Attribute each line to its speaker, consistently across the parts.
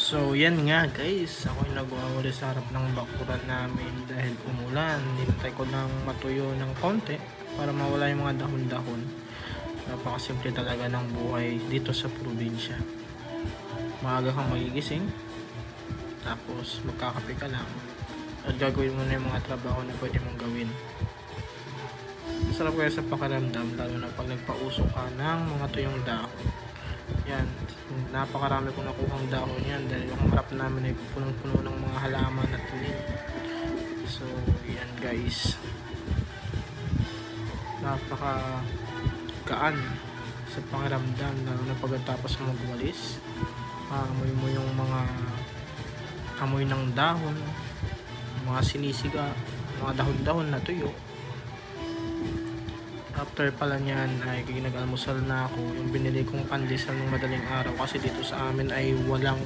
Speaker 1: So yan nga guys, ako yung nagwawali sa harap ng bakuran namin dahil umulan. Nintay ko lang matuyo ng konti para mawala yung mga dahon-dahon. Napakasimple talaga ng buhay dito sa probinsya. Maaga kang magigising, tapos magkakape ka lang at gagawin mo na yung mga trabaho na pwede mong gawin. Masarap kaya sa pakiramdam, lalo na pag nagpausok ka ng mga tuyong dahon. Yan, napakarami kong nakuhang dahon yan dahil yung harap namin ay punong-puno ng mga halaman at tulin. So yan guys, napaka gaan sa pakiramdam, lalo na pagkatapos mo magwalis. Amoy mo yung mga amoy ng dahon, mga sinisiga, mga dahon-dahon na tuyo. After pala niyan ay nag-almusal na ako. Yung binili kong pandesal ng madaling araw kasi dito sa amin ay walang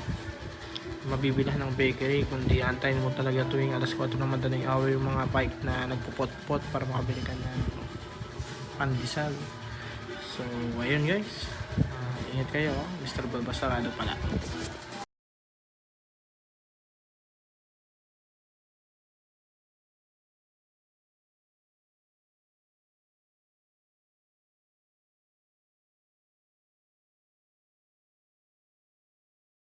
Speaker 1: mabibilhan ng bakery, kundi antayin mo talaga tuwing alas 4 ng madaling araw yung mga bike na nagpupot-pot para makabili ka ng pandesal. So ayun guys, ingat kayo, Mr. Balbasarado pala.